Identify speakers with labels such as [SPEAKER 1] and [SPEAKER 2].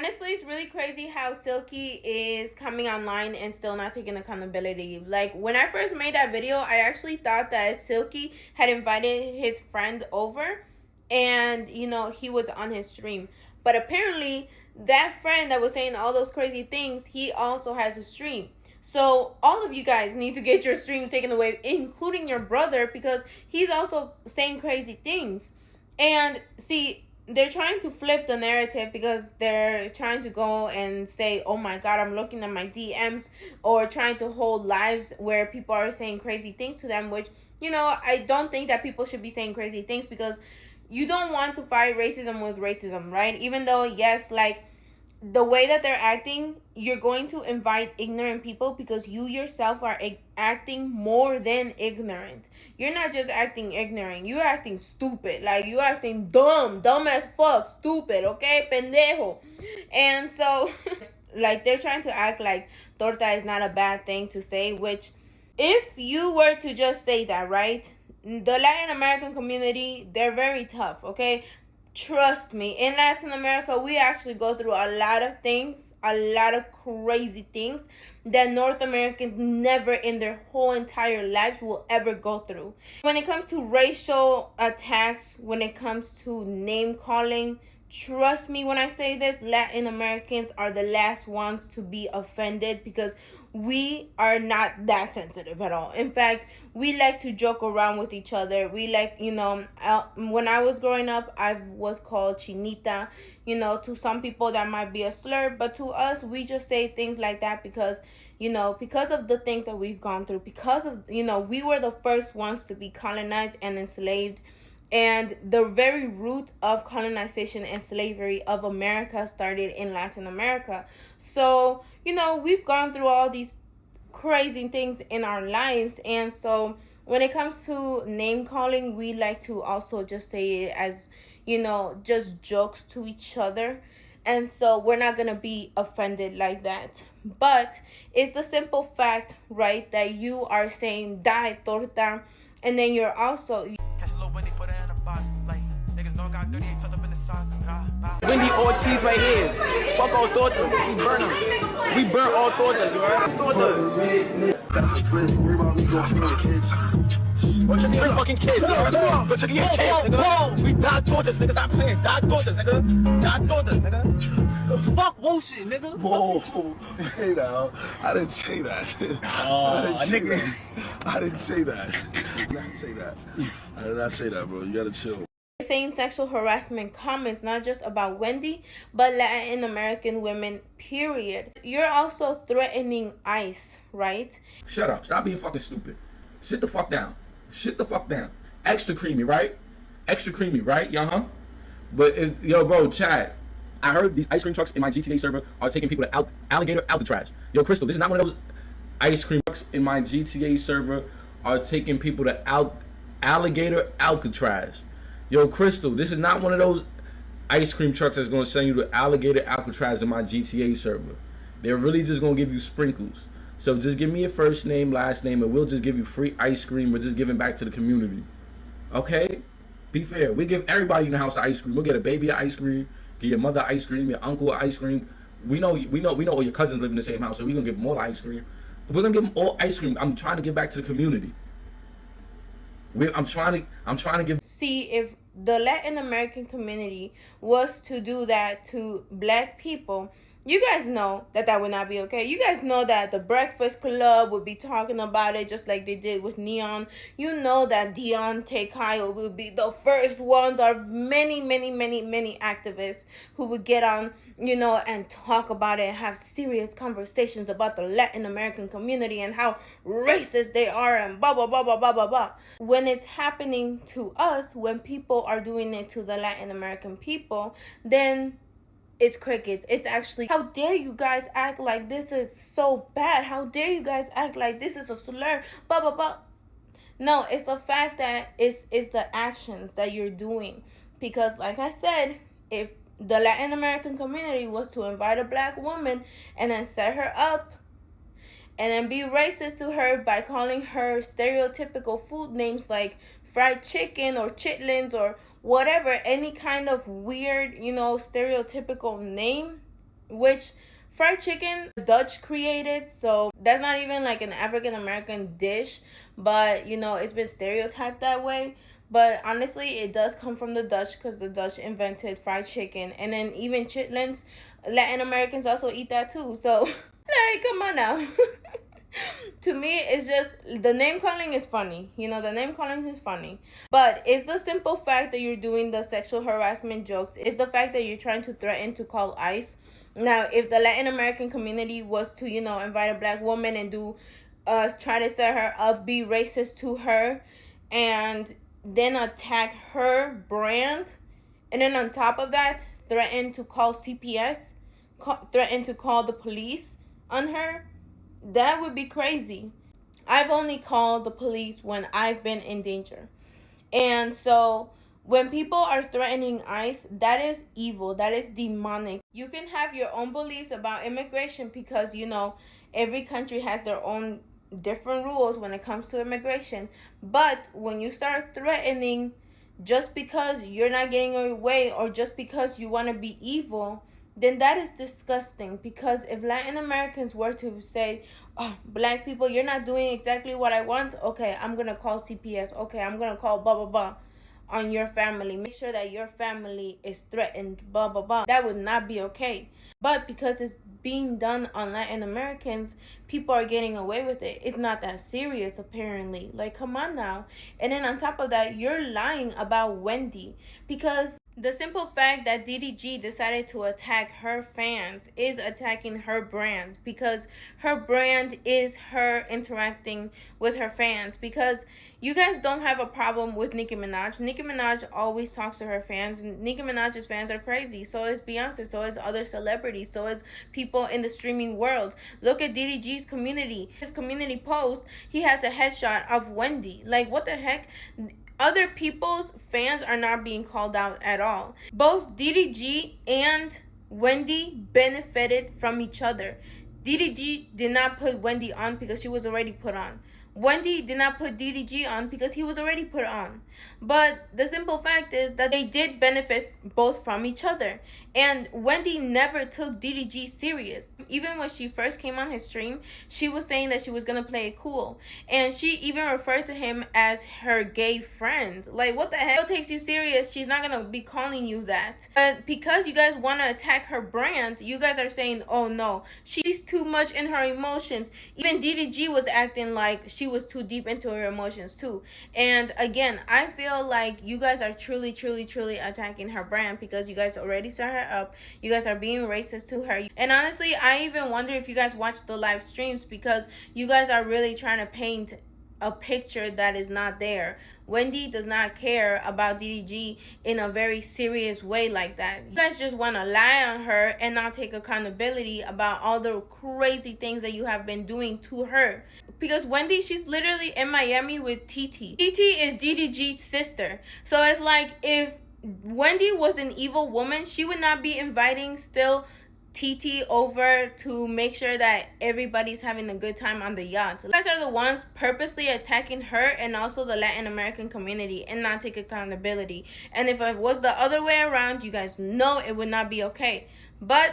[SPEAKER 1] honestly, it's really crazy how Silky is coming online and still not taking accountability. Like, when I first made that video, I actually thought that Silky had invited his friend over and, he was on his stream. But apparently, that friend that was saying all those crazy things, he also has a stream. So all of you guys need to get your stream taken away, including your brother, because he's also saying crazy things. And see, they're trying to flip the narrative because they're trying to go and say, oh my god, I'm looking at my DMs, or trying to hold lives where people are saying crazy things to them, which, I don't think that people should be saying crazy things, because you don't want to fight racism with racism, right? Even though, yes, like, the way that they're acting, you're going to invite ignorant people, because you yourself are acting more than ignorant. You're not just acting ignorant, you're acting stupid. Like, you're acting dumb as fuck, stupid, okay? Pendejo. And so, like, they're trying to act like torta is not a bad thing to say, which, if you were to just say that, right? The Latin American community, they're very tough, okay? Trust me, in Latin America, we actually go through a lot of things, a lot of crazy things that North Americans never in their whole entire lives will ever go through. When it comes to racial attacks, when it comes to name calling, trust me when I say this, Latin Americans are the last ones to be offended, because we are not that sensitive at all. In fact, we like to joke around with each other. We like, when I was growing up, I was called chinita. To some people that might be a slur, but to us, we just say things like that because, because of the things that we've gone through, because of, we were the first ones to be colonized and enslaved. And the very root of colonization and slavery of America started in Latin America. So, we've gone through all these crazy things in our lives. And so when it comes to name calling, we like to also just say it as, just jokes to each other. And so we're not going to be offended like that. But it's the simple fact, right, that you are saying die torta, and then you're also...
[SPEAKER 2] Wendy Ortiz right here. Fuck all tortas. We burn them. We burn all tortas, you heard? Tortas. That's the friend. Worry about me, go check on the kids. Go check your fucking kids, you heard? Go check your kids, nigga. We die tortas, nigga. Stop playing. Die tortas, nigga. Die tortas, nigga. The fuck bullshit, nigga. Whoa. Hey now. I didn't say that. I didn't say that. I didn't say that. I did not say that, bro. You gotta chill.
[SPEAKER 1] Saying sexual harassment comments, not just about Wendy, but Latin American women, period. You're also threatening ICE, right?
[SPEAKER 3] Shut up. Stop being fucking stupid. Sit the fuck down. Sit the fuck down. Extra creamy, right? Extra creamy, right? But, yo, bro, Chad, I heard these ice cream trucks in my GTA server are taking people to Alligator Alcatraz. Yo, Crystal, this is not one of those ice cream trucks in my GTA server are taking people to Alligator Alcatraz. Yo, Crystal, this is not one of those ice cream trucks that's going to send you to Alligator Alcatraz in my GTA server. They're really just going to give you sprinkles. So just give me your first name, last name, and we'll just give you free ice cream. We're just giving back to the community. Okay? Be fair. We give everybody in the house ice cream. We'll get a baby ice cream, get your mother ice cream, your uncle ice cream. We know all your cousins live in the same house, so we're going to give them all ice cream. We're going to give them all ice cream. I'm trying to give back to the community. I'm trying to give...
[SPEAKER 1] See, if the Latin American community was to do that to black people, you guys know that would not be okay. You guys know that the Breakfast Club would be talking about it just like they did with Neon. You know that Deontay Kyle will be the first ones of many activists who would get on, and talk about it and have serious conversations about the Latin American community and how racist they are and blah, blah, blah, blah, blah, blah, blah. When it's happening to us, when people are doing it to the Latin American people, then it's crickets. It's actually, how dare you guys act like this is so bad? How dare you guys act like this is a slur? Blah, blah, blah. No, it's the fact that it's the actions that you're doing. Because like I said, if the Latin American community was to invite a black woman and then set her up and then be racist to her by calling her stereotypical food names like fried chicken or chitlins or whatever, any kind of weird, stereotypical name, which fried chicken Dutch created, so that's not even like an African American dish, but you know, it's been stereotyped that way. But honestly, it does come from the Dutch because the Dutch invented fried chicken, and then even chitlins, Latin Americans also eat that too. So, like, come on now. To me, it's just the name calling is funny. You know, the name calling is funny. But it's the simple fact that you're doing the sexual harassment jokes. It's the fact that you're trying to threaten to call ICE. Now, if the Latin American community was to, you know, invite a black woman and do, try to set her up, be racist to her, and then attack her brand, and then on top of that, threaten to call CPS, threaten to call the police on her, that would be crazy. I've only called the police when I've been in danger. And so when people are threatening ICE, that is evil. That is demonic. You can have your own beliefs about immigration because, you know, every country has their own different rules when it comes to immigration. But when you start threatening just because you're not getting your way or just because you want to be evil, then that is disgusting. Because if Latin Americans were to say, oh, black people, you're not doing exactly what I want, okay, I'm going to call CPS, okay, I'm going to call blah, blah, blah on your family. Make sure that your family is threatened, blah, blah, blah. That would not be okay. But because it's being done on Latin Americans, people are getting away with it. It's not that serious, apparently. Like, come on now. And then on top of that, you're lying about Wendy. Because the simple fact that DDG decided to attack her fans is attacking her brand, because her brand is her interacting with her fans. Because you guys don't have a problem with Nicki Minaj. Nicki Minaj always talks to her fans, and Nicki Minaj's fans are crazy. So is Beyonce, so is other celebrities, so is people in the streaming world. Look at DDG's community. His community post, he has a headshot of Wendy. Like, what the heck? Other people's fans are not being called out at all. Both DDG and Wendy benefited from each other. DDG did not put Wendy on because she was already put on. Wendy did not put DDG on because he was already put on. But the simple fact is that they did benefit both from each other. And Wendy never took DDG serious. Even when she first came on his stream, she was saying that she was going to play it cool. And she even referred to him as her gay friend. Like, what the hell takes you serious? She's not going to be calling you that. But because you guys want to attack her brand, you guys are saying, oh no, she's too much in her emotions. Even DDG was acting like she was too deep into her emotions too. And again, I feel like you guys are truly attacking her brand because you guys already set her up. You guys are being racist to her. And honestly, I even wonder if you guys watch the live streams because you guys are really trying to paint a picture that is not there. Wendy does not care about DDG in a very serious way like that. You guys just want to lie on her and not take accountability about all the crazy things that you have been doing to her. Because Wendy, she's literally in Miami with TT. TT is DDG's sister. So it's like, if Wendy was an evil woman, she would not be inviting still TT over to make sure that everybody's having a good time on the yacht. You guys are the ones purposely attacking her and also the Latin American community and not take accountability. And if it was the other way around, you guys know it would not be okay. But